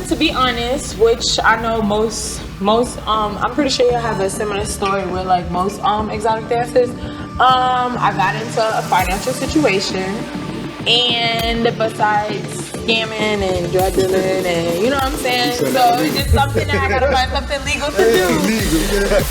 to be honest, which I know most, I'm pretty sure you have a similar story with like most exotic dancers. I got into a financial situation, and besides scamming and drug dealing, and you know what I'm saying, so it's just something that I gotta find something legal to do. Legal, yeah.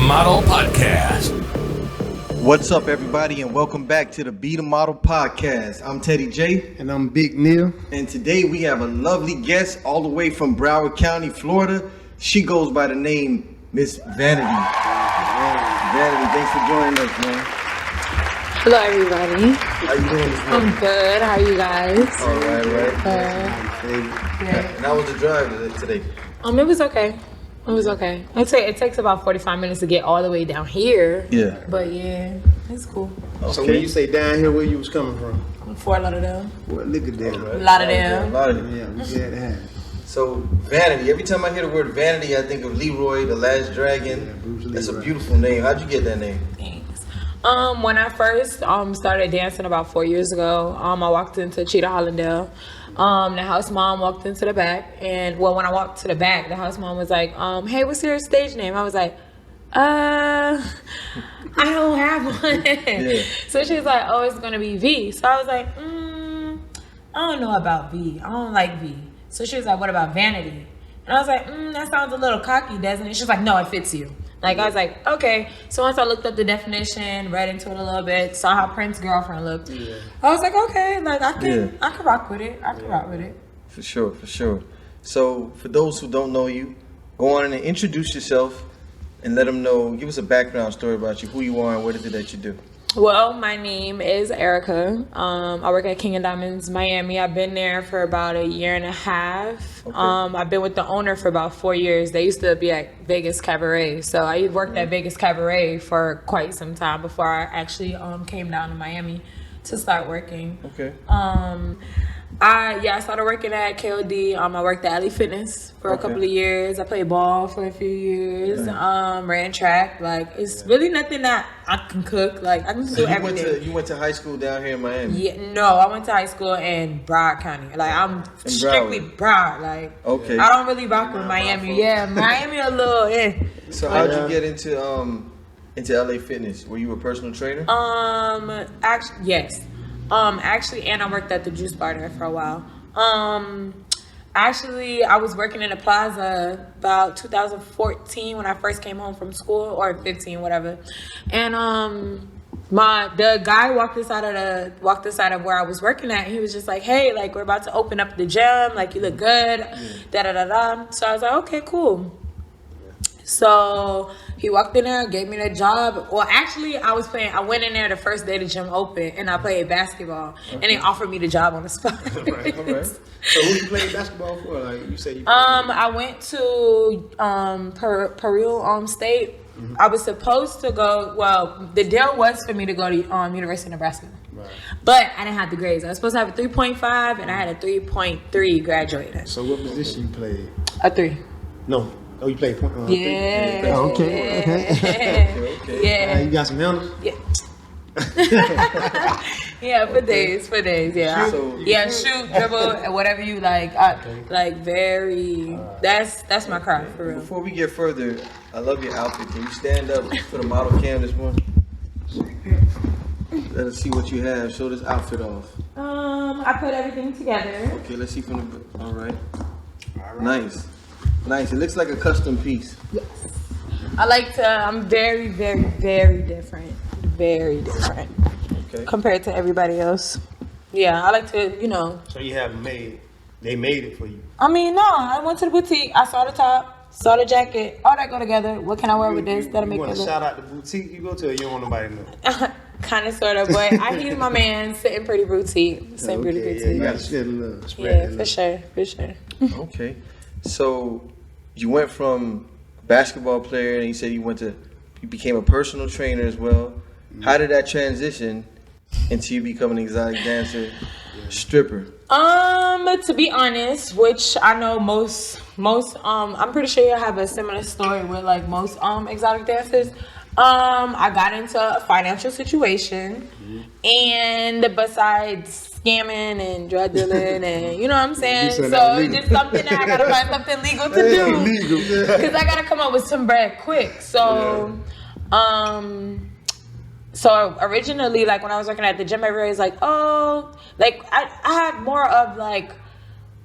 Model Podcast. What's up, everybody, and welcome back to the Be the Model Podcast. I'm Teddy J. And I'm Big Neil. And today we have a lovely guest all the way from Broward County, Florida. She goes by the name Miss Vanity. Vanity, thanks for joining us, man. Hello, everybody. How you doing this morning? I'm good. How are you guys? All right. And how was the drive today? It was okay. It was okay. It takes about 45 minutes to get all the way down here. Yeah. But yeah, it's cool. Okay. So when you say down here, where you was coming from? Fort Lauderdale. Well, look at that. Right. Lauderdale. Yeah, we glad to have it. So, Vanity. Every time I hear the word Vanity, I think of Leroy, the Last Dragon. Yeah, that's a beautiful name. How'd you get that name? Thanks. When I first started dancing about 4 years ago, I walked into Cheetah Hollandale. The house mom walked into the back, and when I walked to the back, the house mom was like, hey, what's your stage name? I was like, I don't have one. Yeah. So she was like, oh, it's gonna be V. So I was like, I don't know about V. I don't like V. So she was like, what about Vanity? And I was like, that sounds a little cocky, doesn't it? She was like, no, it fits you. Like, I was like, okay. So once I looked up the definition, read into it a little bit, saw how Prince's girlfriend looked, I was like, okay, like I can rock with it. I can rock with it. For sure. So for those who don't know you, go on and introduce yourself and let them know, give us a background story about you, who you are and what is it that you do. Well, my name is Erica. I work at King & Diamonds, Miami. I've been there for about a year and a half. Okay. I've been with the owner for about 4 years. They used to be at Vegas Cabaret. So I worked at Vegas Cabaret for quite some time before I actually came down to Miami to start working. Okay. I started working at KOD. I worked at LA Fitness for a couple of years. I played ball for a few years. Ran track. Like, it's really nothing that I can cook. Like, I can do everything. You went to high school down here in Miami? Yeah, no, I went to high scholl in Broward County. Like, I'm strictly Broward. Like, okay. I don't really rock with Miami. Yeah, Miami a little. So how'd you get into LA Fitness? Were you a personal trainer? Actually, yes. Actually, and I worked at the juice bar there for a while. Actually, I was working in the plaza about 2014 when I first came home from school, or 15, whatever. And the guy walked inside of where I was working at. And he was just like, "Hey, like we're about to open up the gym. Like you look good." Da da da da. So I was like, "Okay, cool." So he walked in there, gave me the job. Well, actually, I went in there the first day the gym opened, and I played basketball. And they offered me the job on the spot. All right. So who you played basketball for? Like you said, I went to Peru State. Mm-hmm. I was supposed to go. Well, the deal was for me to go to University of Nebraska, right. But I didn't have the grades. I was supposed to have a 3.5, and I had a 3.3 graduating. So what position you played? A 3. No. Oh, you played point. Yeah. Oh, okay. Okay. Yeah. You got some handles? Yeah. Yeah, for days. Yeah. Shoot, dribble, and whatever you like. Like very. That's my craft for real. Before we get further, I love your outfit. Can you stand up for the model cam this morning? Let us see what you have. Show this outfit off. I put everything together. Okay, let's see from the. All right. Nice. It looks like a custom piece. Yes. I'm very, very, very different. Very different. Okay. Compared to everybody else. Yeah, I like to, So you have they made it for you? I mean, no, I went to the boutique. I saw the top. starter jacket, all that go together. What can I wear with this? That'll make you it want to look. shout out the boutique you go to, or you don't want nobody to know? Kind of, sort of, but he's my man. Sitting Pretty Boutique. Sitting Pretty Okay, Boutique. yeah, you gotta share the love. Spread Yeah, the for love. sure, for sure. Okay. So you went from basketball player and you said you became a personal trainer as well. How did that transition into you becoming an exotic dancer, stripper? To be honest, which I know most, I'm pretty sure you have a similar story with like most exotic dancers. I got into a financial situation, and besides scamming and drug dealing and you know what I'm saying, said so that it's just something that I gotta find something legal to do because I gotta come up with some bread quick. So, So originally, like when I was working at the gym, everybody was like, "Oh, like I had more of like,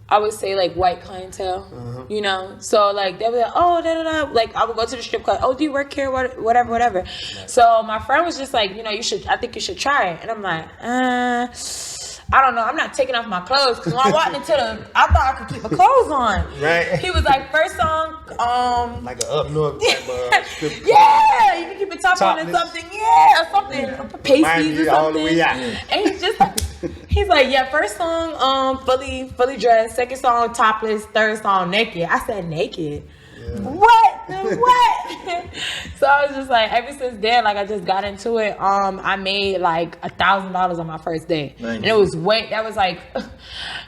I would say like white clientele, you know." So like they were like, "Oh, da da da." Like I would go to the strip club. "Oh, do you work here? Whatever, whatever." Right. So my friend was just like, I think you should try it. And I'm like, I don't know. I'm not taking off my clothes because when I walked into I thought I could keep my clothes on. Right. He was like, first song, like an up north type of strip club. yeah, you can keep it top on and Topless. something, or something, pasties or something. All the way out. And he's like, yeah, first song, fully dressed. Second song, topless. Third song, naked. I said naked. Yeah. What? So I was just like, ever since then, like I just got into it. I made like $1,000 on my first day, nice. And it was that was like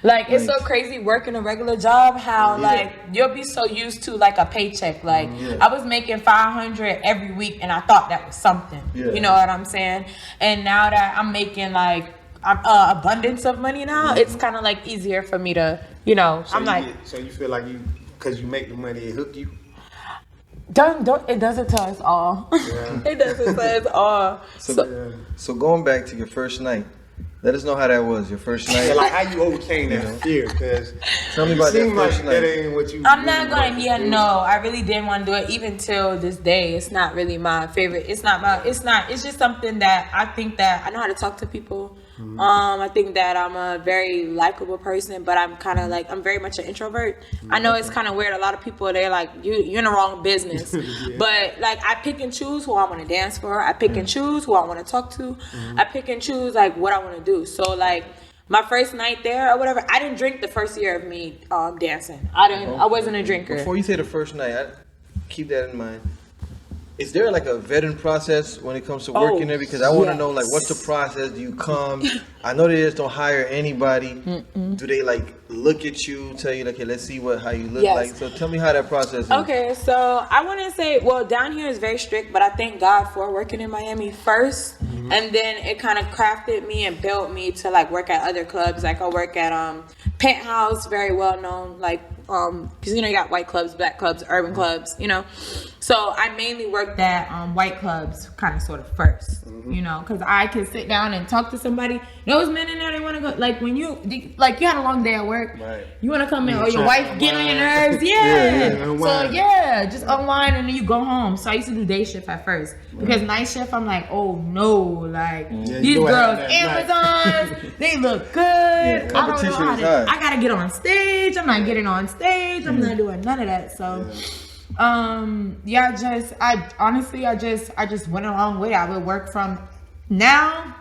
it's so crazy working a regular job. How like you'll be so used to like a paycheck. Like I was making $500 every week, and I thought that was something. Yeah. You know what I'm saying? And now that I'm making like abundance of money now, it's kind of like easier for me to, So you feel like because you make the money, it hook you? Don't it doesn't tell us all. Yeah. It doesn't tell us all. So going back to your first night, let us know how that was, your first night. Yeah, like how you overcame that fear, because tell me about that first night. That ain't what you I'm not gonna, no, I really didn't want to do it. Even till this day, it's not really my favorite. It's just something that I think that I know how to talk to people. Mm-hmm. I think that I'm a very likable person, but I'm kind of like, I'm very much an introvert. Mm-hmm. I know it's kind of weird. A lot of people, they're like, you're in the wrong business. Yeah. But like, I pick and choose who I want to dance for. I pick and choose who I want to talk to. Mm-hmm. I pick and choose like what I want to do. So like, my first night there or whatever, I didn't drink the first year of me dancing. I wasn't a drinker. Before you say the first night, keep that in mind. Is there like a vetting process when it comes to working there? Because I want to know, like, what's the process? Do you come? I know they just don't hire anybody. Mm-mm. Do they like look at you, tell you like, hey, let's see how you look like? So tell me how that process is. Okay, so I wouldn't say, well, down here is very strict, but I thank God for working in Miami first, and then it kind of crafted me and built me to like work at other clubs. Like I work at Penthouse, very well known, like because you got white clubs, black clubs, urban clubs, So I mainly worked at white clubs, kind of sort of first, because I can sit down and talk to somebody. Those men in there, they want to go, like when you had a long day at work, right. You want to come in, or your wife get on your nerves, just unwind and then you go home. So I used to do day shift at first, because night shift, I'm like, oh no, like these girls, Amazons, they look good. Yeah, I don't know how to, I gotta get on stage. I'm not getting on stage. I'm not doing none of that. So. I honestly just went along with it. I would work from now.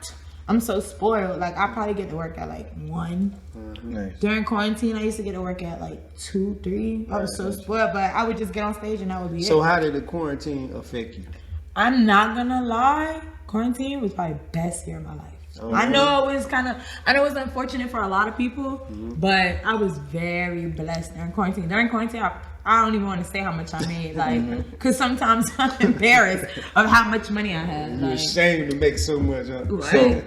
I'm so spoiled. Like I probably get to work at like 1. Nice. During quarantine, I used to get to work at like 2, 3. I was so spoiled, but I would just get on stage and that would be it. So how did the quarantine affect you? I'm not gonna lie. Quarantine was probably the best year of my life. Okay. I know it was unfortunate for a lot of people, but I was very blessed during quarantine. During quarantine, I don't even want to say how much I made, like, because sometimes I'm embarrassed of how much money I had. You're ashamed to make so much. Right? So,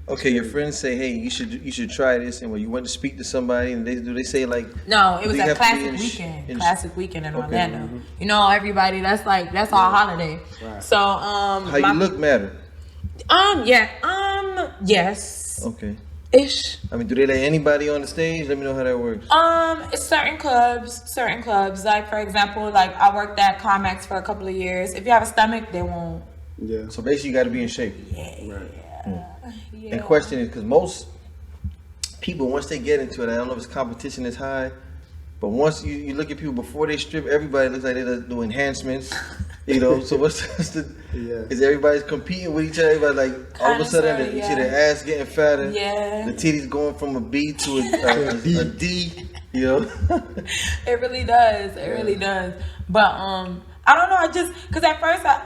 okay, your friends say, hey, you should try this, and when you went to speak to somebody, and they say like, no, it was a classic weekend in Orlando. Mm-hmm. Everybody, that's our holiday. Right. So how you look matter. Yes. Okay. Ish. I mean, do they let anybody on the stage? Let me know how that works. It's certain clubs. Like for example, like I worked at Climax for a couple of years. If you have a stomach, they won't. Yeah. So basically, you got to be in shape. Yeah. Right. Yeah. And question is, because most people, once they get into it, I don't know if it's competition is high, But once you look at people before they strip, everybody looks like they do enhancements. You know, so what's the is everybody's competing with each other? Everybody like all of a sudden you see their ass getting fatter. Yeah. The titties going from a B to a D. You know. It really does. It really does. But I don't know. I just because at first I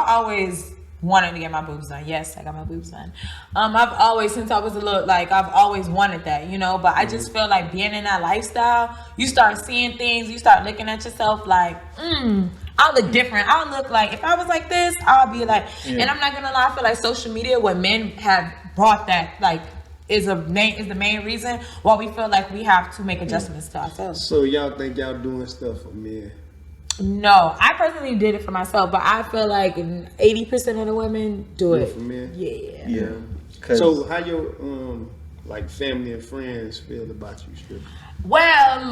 always wanted to get my boobs done. Yes, I got my boobs done. I've always, since I was a little, like, I've always wanted that, you know, but I just feel like being in that lifestyle, you start seeing things, you start looking at yourself like, I look different. I look like, if I was like this, I'll be like, and I'm not gonna lie, I feel like social media, when men have brought that, like, is the main reason why we feel like we have to make adjustments to ourselves. So y'all think y'all doing stuff for men? No, I personally did it for myself, but I feel like 80% of the women do it for men. Yeah. So how your like family and friends feel about you stripping? Well,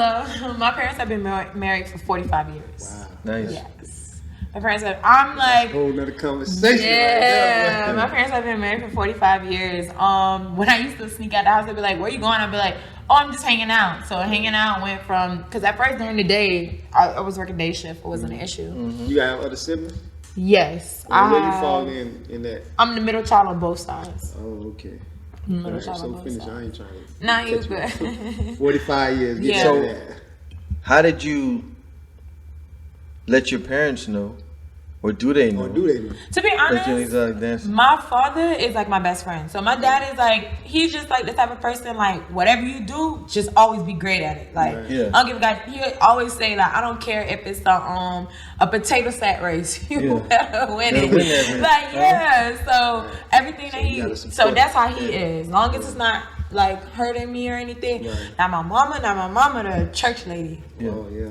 my parents have been married for 45 years. Wow, nice. Yes. My parents have. I'm like. Whole nother conversation. Yeah, right my parents have been married for 45 years. When I used to sneak out the house, they'd be like, "Where you going?" I'd be like, "Oh, I'm just hanging out." So hanging out went from, because at first during the day I was working day shift. It wasn't an issue. You got other siblings? Yes, Where you fall in that? I'm the middle child on both sides. Oh, okay. Middle All child right, on so both finish. sides. I ain't trying to. Nah, you good. 45 years. Yeah. So, how did you let your parents know, or do they know? To be That you're honest, exotic dancer? my father is like my best friend. So my dad is like, he's just like the type of person, like, whatever you do, just always be great at it. Like, Yeah. I don't give a god. He always say, like, I don't care if it's a potato sack race. You better win it. Win everything. Like, yeah. So everything that you gotta so support that's how he is. As long as it's not like hurting me or anything. Not my mama, the church lady. Yeah. Oh, yeah.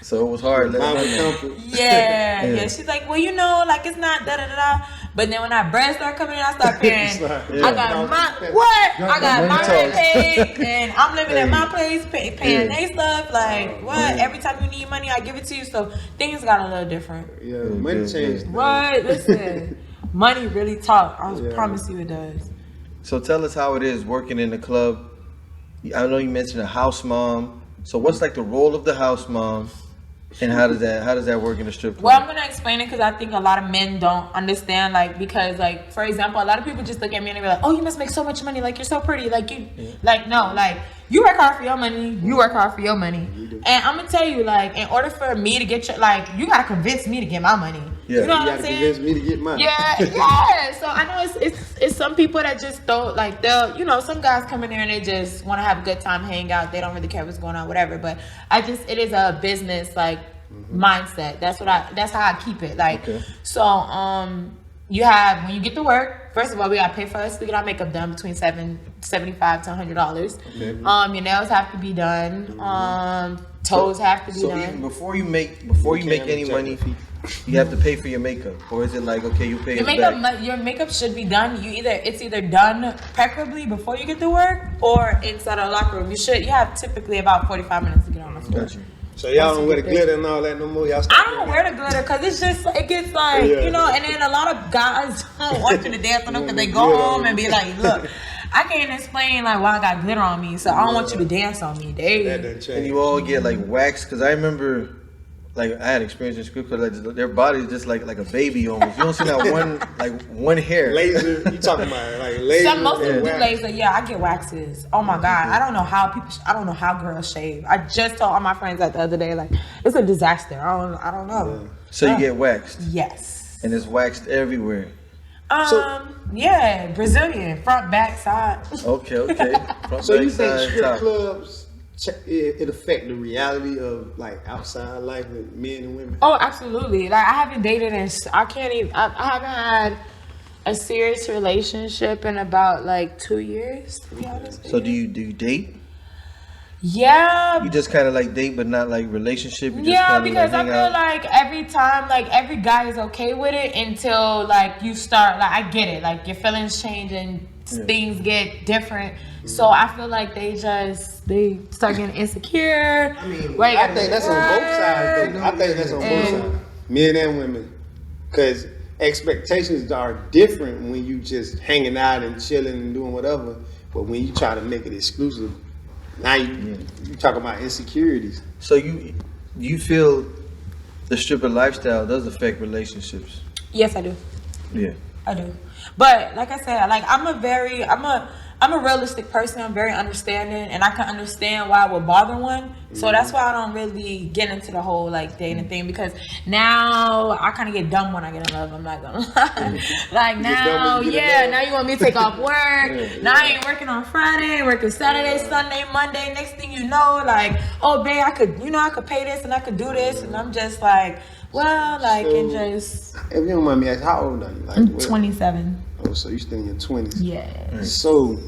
So it was hard. letting Mama them know. comfort. Yeah. She's like, well, you know, like, it's not da da da da. But then when that bread start coming in, I start paying. I got I got my rent paid, and I'm living at my place, paying their stuff. Like, what? Every time you need money, I give it to you. So things got a little different. Yeah, money changed. What? Listen, money really talk. I promise you it does. So tell us how it is working in the club. I know you mentioned a house mom. So what's like the role of the house mom? And how does that work in the strip club? Well, I'm gonna explain it because I think a lot of men don't understand. Like, because, like, for example, a lot of people just look at me and they be like, "Oh, you must make so much money. Like, you're so pretty. Like, you, like, no, like, you work hard for your money. You work hard for your money." And I'm gonna tell you, like, in order for me to get your, like, you gotta convince me to get my money. Yeah. You know You what I'm gotta saying? convince me to get mine. Yeah. So I know it's some people that just don't, like, they'll, you know, some guys come in there and they just want to have a good time, hang out. They don't really care what's going on, whatever. But it is a business, like, mindset. That's how I keep it. Like, so you have, when you get to work, first of all, we gotta pay for us to get our makeup done between $75 to $100. Your nails have to be done. Toes have to be so done. even before you make any money, you have to pay for your makeup, or is it like, okay, you pay Your makeup should be done. It's either done preferably before you get to work or inside a locker room. You have typically about 45 minutes to get on the floor. Gotcha. So y'all don't wear the glitter and all that no more? Y'all I don't wear the glitter because it's just, it gets like, you know, and then a lot of guys don't want you to dance on them because they go home and be like, look, I can't explain like why I got glitter on me, so I don't want you to dance on me. And you all get like wax, because I remember, like, I had experience in script club, like, their body is just like a baby almost. You don't see that one hair. Laser, you talking about like laser? Most people do laser. Yeah, I get waxes. Oh my god, I don't know how girls shave. I just told all my friends that the other day, like, it's a disaster. I don't know. Yeah. So you get waxed. Yes. And it's waxed everywhere. Yeah, Brazilian, front, back, side. Okay. Front, so back, you think side, strip top. clubs it affect the reality of like outside life with men and women? Oh, absolutely. Like, I haven't dated and I haven't had a serious relationship in about like 2 years, to be honest. So do you date? Yeah. You just kind of like date, but not like relationship. You just Yeah, kinda because like I hang feel out. like every time, like, every guy is okay with it until like you start, like, I get it, like, your feelings change and things get different. So I feel like they start getting insecure. I mean, I think that's on both sides. Though. I think that's on both sides, men and women, because expectations are different when you just hanging out and chilling and doing whatever. But when you try to make it exclusive, Now you talk about insecurities. So you feel the stripper lifestyle does affect relationships? Yes, I do. Yeah. I do. But like I said, like I'm a realistic person. I'm very understanding, and I can understand why it would bother one. So that's why I don't really get into the whole like dating thing, because now I kind of get dumb when I get in love. I'm not gonna lie. Like now, now you want me to take off work. Now I ain't working on Friday, working Saturday, Sunday, Monday. Next thing you know, like, oh babe, I could pay this and I could do this, and I'm just like, well, like, so, and just. If you don't mind me asking, how old are you? Like, I'm 27. Oh, so you still in your 20s? Yeah. So,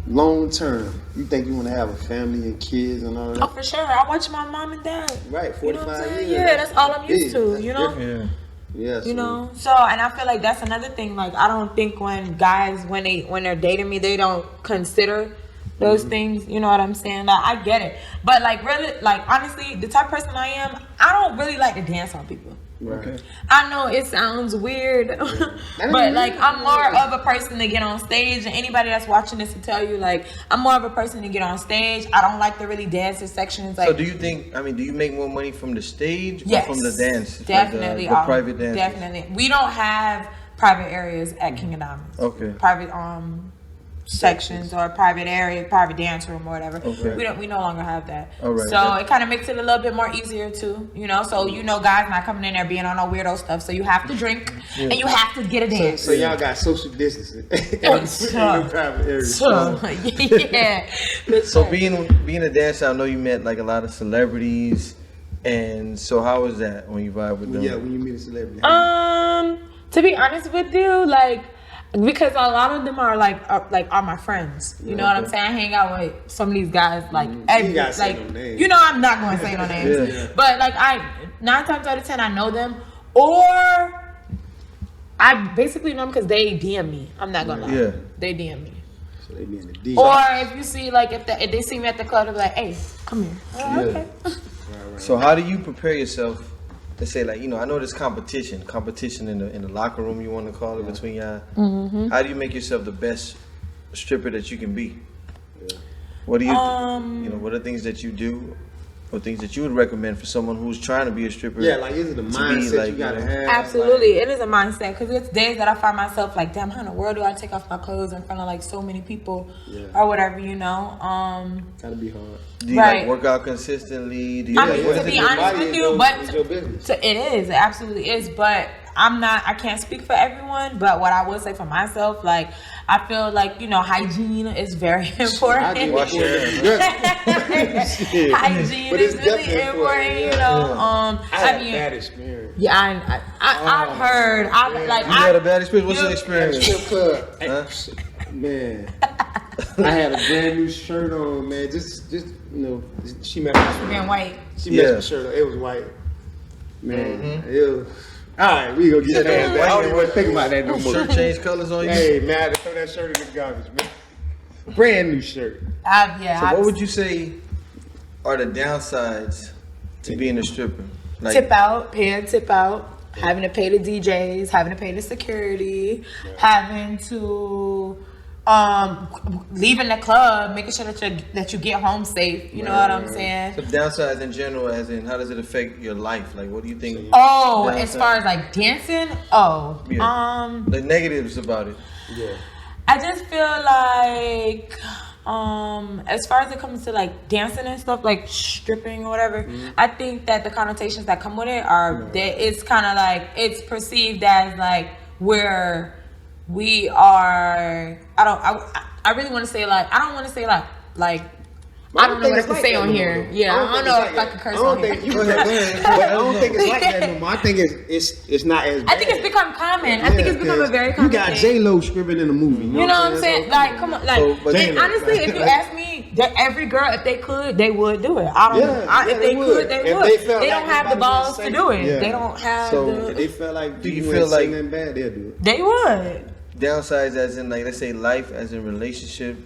long term, you think you want to have a family and kids and all that? Oh, for sure. I watch my mom and dad. Right, 45 years. Yeah, that's all I'm used to, you know? Yeah. Yeah, you know, so, and I feel like that's another thing. Like, I don't think when guys, when they're dating me, they don't consider those things. You know what I'm saying? Like, I get it, but like, really, like, honestly, the type of person I am, I don't really like to dance on people. Okay. I know it sounds weird, but like, I'm more of a person to get on stage, and anybody that's watching this will tell you, like, I'm more of a person to get on stage. I don't like the really dancing sections. Like, so do you think, do you make more money from the stage or yes, from the dance? Definitely. Like the private dance? Definitely. We don't have private areas at King of Diamonds. Okay. Private sections or private area, private dance room or whatever. Okay. We no longer have that. All right. So it kind of makes it a little bit more easier too, you know. So guys not coming in there being on no weirdo stuff. So you have to drink and you have to get a dance. So y'all got social distancing. Private areas. Yeah. So being a dancer, I know you met like a lot of celebrities, and so how was that when you vibe with them? Yeah, when you meet a celebrity. To be honest with you, like, because a lot of them are are my friends. You know what I'm saying? I hang out with some of these guys like every you know, I'm not going to say no names. Yeah. But like 9 times out of 10 I know them, or I basically know them because they DM me. I'm not gonna lie. Yeah. They DM me. So they be in the DM. Or if you see if they see me at the club, they'll be like, hey, come here. Oh, okay. Right. So how do you prepare yourself to say, like, I know there's competition in the locker room, you want to call it, between y'all. Mm-hmm. How do you make yourself the best stripper that you can be? Yeah. What do you what are things that you do, or things that you would recommend for someone who's trying to be a stripper? Yeah, like, is it a mindset you gotta have? Absolutely, it is a mindset, because it's days that I find myself like, damn, how in the world do I take off my clothes in front of like so many people or whatever, you know? Gotta be hard. Do you like work out consistently? Do you to be honest with you, it absolutely is, but I can't speak for everyone, but what I will say for myself, like, I feel like, hygiene is very important. Wash your hands. Hygiene is really important, you know. I had a bad experience. Yeah, I've heard. You had a bad experience? What's your experience? Strip club. Man, I had a brand new shirt on, man. Just she messed my shirt. White. She messed my shirt up. It was white. Man, it was. All right, we gonna get past that. I don't even want to think about that no more. Shirt change colors on you? Hey, man, I had to throw that shirt in the garbage, man. Brand new shirt. So what would you say are the downsides to being a stripper? Like, tip out, having to pay the DJs, having to pay the security, having to leaving the club, making sure that you get home safe. You know what I'm saying? So downsides in general, as in, how does it affect your life? Like, what do you think? Oh, as far as like dancing, the negatives about it. Yeah. I just feel like, as far as it comes to like dancing and stuff, like stripping or whatever, I think that the connotations that come with it are that it's kind of like, it's perceived as like we are. I really want to say like, I don't want to say like I don't know what to say on here. Yeah, I don't know if I can curse on here. But I don't think it's like that no more. I think it's not as bad. I think it's become common. I think it's become a very common thing. You got J-Lo scribbling in the movie. You know what I'm saying? Like, come on. Like, and honestly, if you ask me, that every girl, if they could, they would do it. If they could, they would. They don't have the balls to do it. They don't have the... If they felt like do you feel like bad, they'll do it. They would. Downsides as in, like, let's say life as in relationship,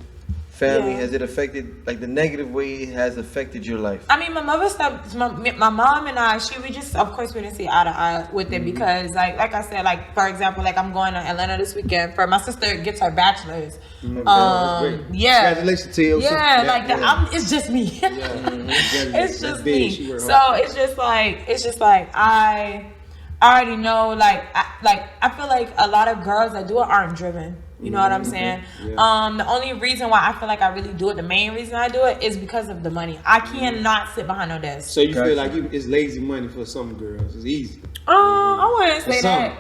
family, has it affected, like the negative way it has affected your life? I mean, my mother stopped. My mom and I, we just, of course, we didn't see eye to eye with it because, like I said, like for example, like I'm going to Atlanta this weekend for my sister gets her bachelor's. Yeah, congratulations to you. Yeah, like that. It's just me. It's just me. So it's just like I already know. Like I feel like a lot of girls that do it aren't driven. You know what I'm saying? Yeah. The only reason why I feel like I really do it, the main reason I do it is because of the money. I cannot sit behind no desk. So you feel like it's lazy money for some girls. It's easy. I wouldn't say that.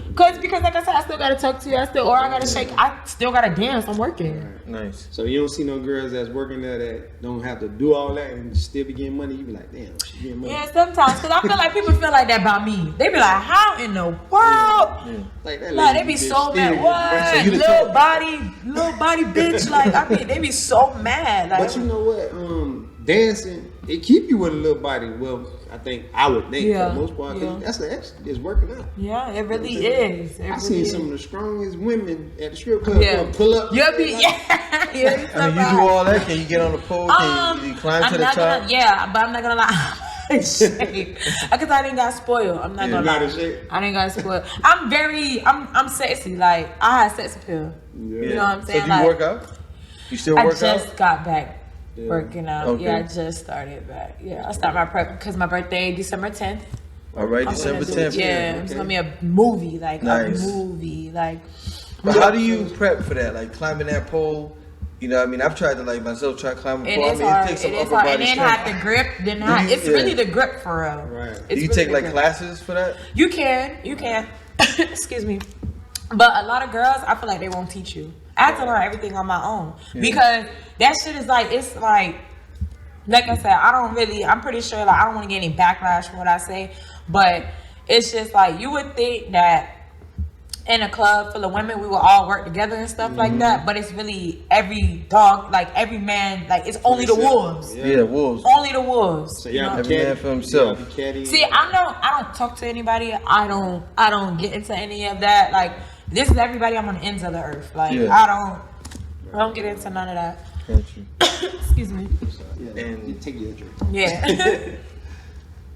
Because like I said, I still gotta talk to you. I gotta shake. I still gotta dance. I'm working. Right. Nice. So you don't see no girls that's working there that don't have to do all that and still be getting money. You be like, damn, she getting money. Yeah, sometimes because I feel like people feel like that about me. They be like, how in the world? Yeah. Like that. Like they be so mad. What? So little body, bitch. Like I mean, they be so mad. Like, but you know what? Dancing, it keep you with a little body. Well, I would think for the most part, that's it's working out. Yeah, it really is. I seen some of the strongest women at the strip club pull up. You do all that. Can you get on the pole? Can you climb to the top? But I'm not gonna lie. Because I didn't got spoiled. I'm not gonna lie. I didn't got spoiled. I'm sexy. Like I had sex appeal. Yeah. You know what I'm saying? So do you work out? You still work out? I just got back working out. Okay. Yeah, I just started back. Yeah, I start my prep because my birthday December 10th. All right, December 10th. Yeah, it's gonna be a movie. Like nice. A movie. Like. But how do you prep for that? Like climbing that pole? You know, I mean, I've tried to like myself try climbing pole. It takes some upper body strength. And then have the grip. It's really the grip for real. Right. Do you take like classes for that? You can. Excuse me. But a lot of girls, I feel like they won't teach you. I have to learn everything on my own because that shit is like I said, I'm pretty sure like I don't want to get any backlash for what I say, but it's just like you would think that in a club full of women we will all work together and stuff like that, but it's really every dog, like every man, like it's only the wolves. Yeah, wolves. Only the wolves. So every man for himself. See, I don't talk to anybody. I don't get into any of that. Like this is everybody. I'm on the ends of the earth. Like I don't get into none of that. Excuse me. And take your drink. Yeah.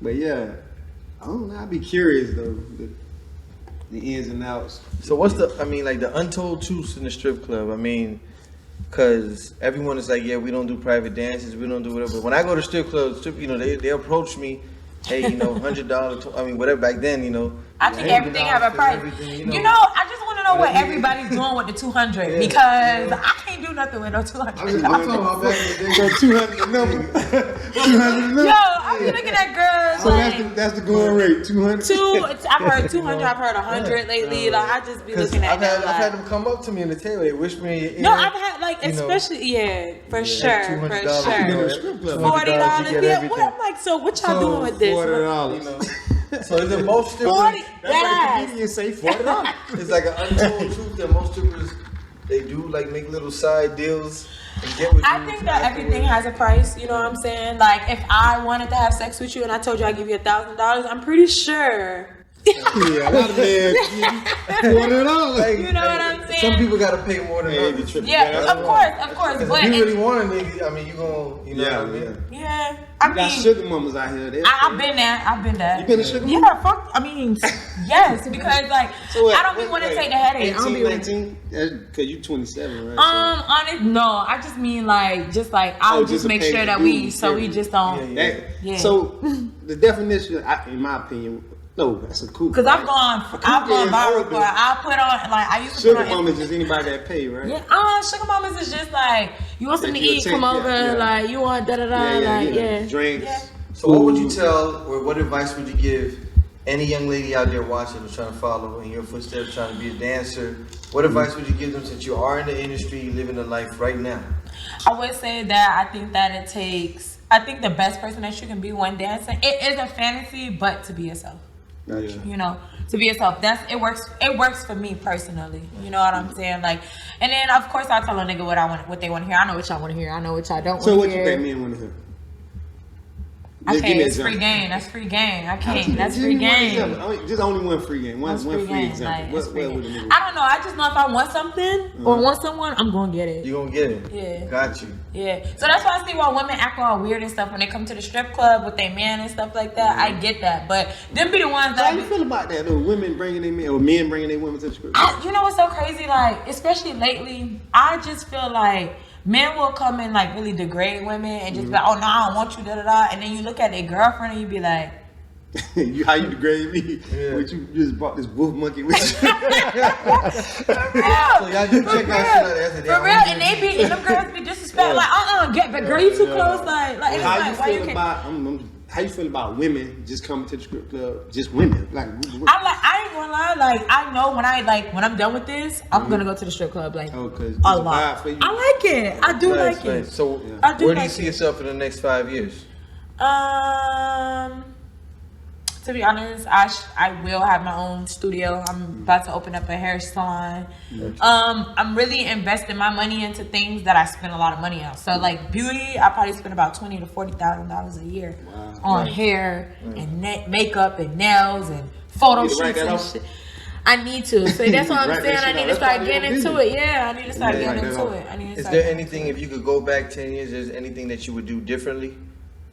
But yeah, I don't know. I'd be curious though. The ins and outs. So what's the untold truths in the strip club? I mean, because everyone is like, yeah, we don't do private dances, we don't do whatever. But when I go to strip clubs, they approach me, hey, $100, I mean, whatever back then, I think everything have a price. I just want to know what everybody's doing with the 200 because I can't do nothing with no 200. I'm talking about back in the day, 200 number. 200 number. Yo, I be looking at girls. So that's the going rate, 200. I've heard 200. I've heard 100 lately. Like I just be looking at them. I've had them come up to me in the table. They wish me. No, I've had especially for sure. $40. Yeah, I'm like, so what y'all doing with this? $40. So is it most strippers? That's like comedians say $40. It's like an untold truth that most strippers they do like make little side deals and get with you. I think that everything has a price. You know what I'm saying? Like if I wanted to have sex with you and I told you I'd give you $1,000, I'm pretty sure. Yeah, a lot of men $40. Like, you know what I'm saying? Some people gotta pay more than others. Yeah, of course. But if you really want a nigga, I mean, you gonna, what I mean? Yeah. I mean, sugar mamas out here. I've been there. You been a sugar mama? Yeah, fuck. I mean, yes, because like I don't be want to take the headache. 18, 19? Because you 27, right? Honest, no. I just mean like I'll just make sure that we just don't. Yeah. So the definition, in my opinion. No, that's a cool. Because I've gone viral for I put on I used to sugar put on. Mamas is anybody that pay, right? Yeah, sugar mamas is just like you want something to eat, come over, like you want drinks. Yeah. So what would you tell, or what advice would you give any young lady out there watching who's trying to follow in your footsteps, trying to be a dancer? What advice would you give them since you are in the industry, living the life right now? I would say that I think the best person that you can be when dancing, it is a fantasy, but to be yourself. Gotcha. To be yourself. It works for me personally. You know what I'm saying? Like, and then of course I tell a nigga what they want to hear. I know what y'all want to hear. I know what y'all don't want to hear. So what you think men want to hear? I Just give can't. me an It's free example. game. That's free game. I can't. That's Give free me one game. example. Just only one free game. One That's free game. example. Like, it's free What would game. it be? I don't know. I just know if I want something or want someone, I'm gonna get it. You gonna get it? Yeah. Got you. Yeah. So that's why I see why women act all weird and stuff when they come to the strip club with their man and stuff like that. I get that, but them be the ones How that. you feel about that though? Women bringing their men or men bringing their women to the script? You know what's so crazy? Like, especially lately, I just feel like men will come and like really degrade women and just be like, oh no, I don't want you, da da da. And then you look at their girlfriend and you be like, How you degrade me? Yeah. But you just brought this wolf monkey with you. for real. So y'all just check out shit like that. For real, and they be, and them girls be disrespectful. Like, get back, girl, you too close. Like, and it's How like, you why you feel can't? about? How you feel about women just coming to the script club? Just women, like. I ain't gonna lie. Like, I know when I'm done with this, I'm gonna go to the strip club. Like, Oh, 'cause it's a a lot. vibe for you. I like it. I do Nice, like nice. it. So I do where do you like see it. yourself in the next 5 years? To be honest, I will have my own studio. I'm about to open up a hair salon. I'm really investing my money into things that I spend a lot of money on. So like beauty, I probably spend about $20,000 to $40,000 a year on hair and makeup and nails and photo You need to write shoots that and off? shit. I need to. So that's what I'm Write that saying. shit I out. need to That's start part of your getting into business. it. Yeah, I need to start Yeah, getting write that into off. it. I need to Is start there getting anything, into if you could go back 10 years, is there anything that you would do differently?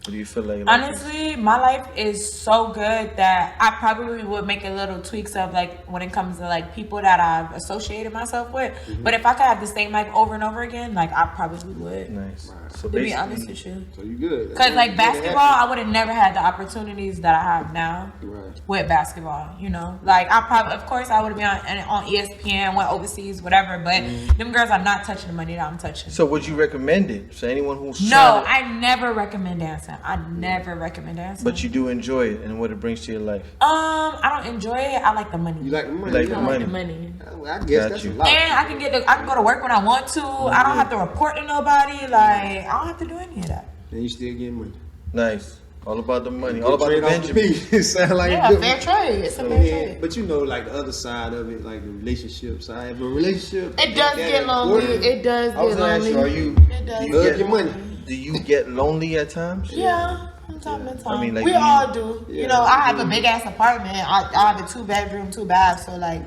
Or do you feel like Honestly, my life is so good that I probably would make a little tweaks of like when it comes to like people that I've associated myself with. But if I could have the same life over and over again, like I probably would. Nice. So To be basically, honest with you, So you good? because like basketball, I would have never had the opportunities that I have now Right. with basketball. You know, like I probably, of course, I would have been on ESPN, went overseas, whatever. But them girls are not touching the money that I'm touching. So would you recommend it? So anyone who's No, trying to- I never recommend dancing. I never recommend dancing. but you do enjoy it and what it brings to your life. I don't enjoy it. I like the money. You like the money? Like I the like money. the money. I guess Got that's you. a lot. And I can go to work when I want to. I don't have to report to nobody. Like I don't have to do any of that. And you still getting money. Nice. All about the money. All about the Trade off the Benjamin. beef. It sound like Yeah, good. fair trade. It's a So, fair yeah, trade. but you know, like the other side of it, like the relationship side. But relationship, It does that get lonely. important. It does I was get gonna ask lonely. you, It does. do you Love get your money. Do you get lonely at times? Yeah, from time to time. I mean, like, we do you- all do. Yeah, you know, I have a we do. big ass apartment. I have a 2-bedroom, 2-bath. So like,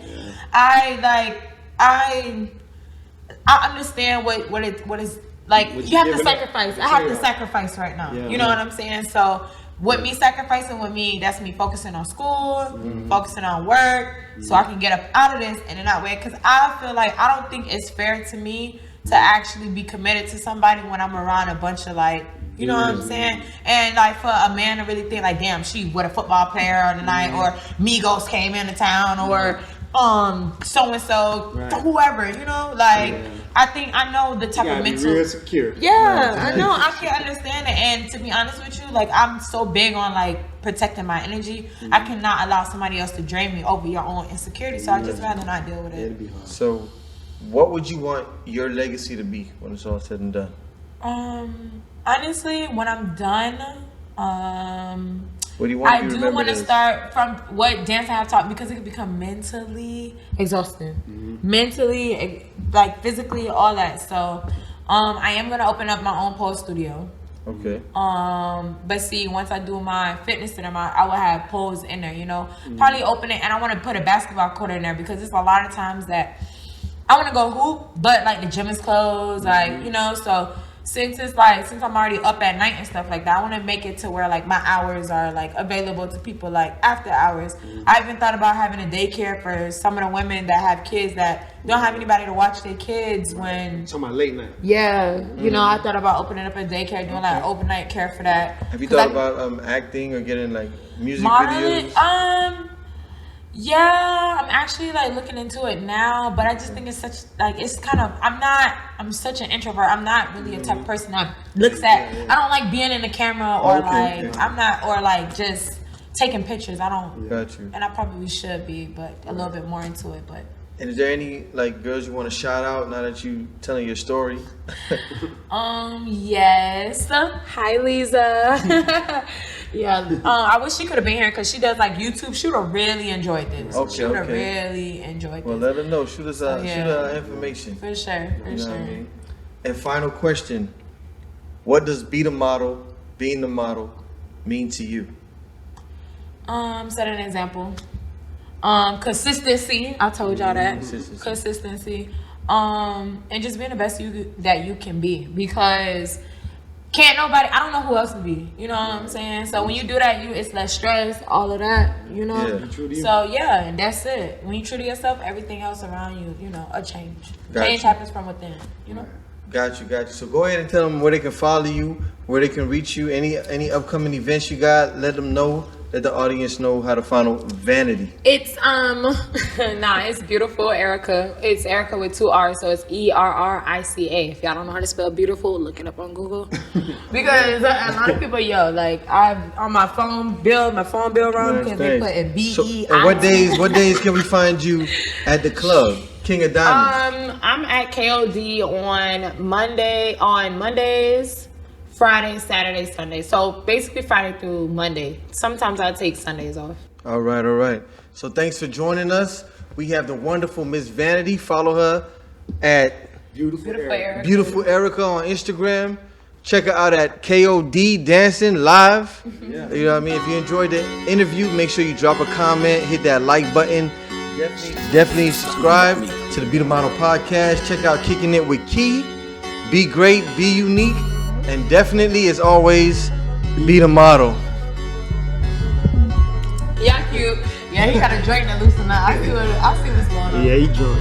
I understand what is like. What You you have to giving up. sacrifice. I have to Yeah. sacrifice right now. Yeah. You know what I'm saying? So with me sacrificing with me, that's me focusing on school, focusing on work, so I can get up out of this and in that way. Because I feel like I don't think it's fair to me to actually be committed to somebody when I'm around a bunch of like. You know what I'm saying? And like for a man to really think like, damn, she with a football player tonight, or Migos came into town, or so and so, whoever, you know, like I think I know the type You of gotta be mental. real secure. Yeah, I know. I can understand it. And to be honest with you, like I'm so big on like protecting my energy. I cannot allow somebody else to drain me over your own insecurity. So I just rather not deal with It'd it. be hard. So, what would you want your legacy to be when it's all said and done? Honestly, when I'm done, What do you want I to be do remembered want to as? start from what dance I have taught, because it can become mentally exhausting, mentally, like physically, all that. So, I am gonna open up my own pole studio. Okay. But see, once I do my fitness center, I will have poles in there. You know, probably open it, and I want to put a basketball court in there because it's a lot of times that I want to go hoop, but like the gym is closed, like you know, so. Since I'm already up at night and stuff like that, I want to make it to where like my hours are like available to people like after hours. I even thought about having a daycare for some of the women that have kids that don't have anybody to watch their kids when. Talking about late night. Yeah, you know, I thought about opening up a daycare, doing like overnight care for that. Have you 'Cause thought I- about acting or getting like music modeling? videos? Yeah, I'm actually like looking into it now, but I just think it's such like it's kind of I'm such an introvert. I'm not really a type of person that looks at. I don't like being in the camera or Okay, like okay. I'm not or like just taking pictures. I don't, Got you. and I probably should be, but a little bit more into it. But And is there any like girls you want to shout out now that you telling your story? yes. Hi, Lisa. Yeah. I wish she could have been here because she does like YouTube. She would have really enjoyed this. Okay, She would have okay. really enjoyed Well, this. let her know. Shoot us Oh, yeah. shoot her information. For sure. For You know sure. what I mean? And final question: what does being the model mean to you? Set an example. Consistency. I told y'all that. Consistency. And just being the best that you can be, because can't nobody. I don't know who else to be. You know what I'm saying? So when you do that, it's less stress, all of that. You know. Yeah. So yeah, and that's it. When you true to yourself, everything else around you, a change. Got Change you. happens from within. You know. Got you. So go ahead and tell them where they can follow you, where they can reach you, any upcoming events you got. Let them know. Let the audience know how to follow Vanity. It's it's beautiful Erica. It's Erica with 2 R's, so it's ERRICA. If y'all don't know how to spell beautiful, look it up on Google. Because a lot of people, I've on my phone bill wrong because they put in BEI. And what days can we find you at the club, King of Diamonds? I'm at KOD on Mondays, Fridays, Saturdays, Sundays. So basically Friday through Monday. Sometimes I take Sundays off. All right. So thanks for joining us. We have the wonderful Miss Vanity. Follow her at Beautiful Erica. Beautiful Erica on Instagram. Check her out at KOD Dancing Live. Yeah. You know what I mean? If you enjoyed the interview, make sure you drop a comment, hit that like button. Definitely subscribe to the Be the Model podcast. Check out Kicking It with Key. Be great, be unique, and definitely, as always, be the model. Yeah, cute. Yeah, he got a drink to loosen up. I see what's going on. Yeah, he drunk.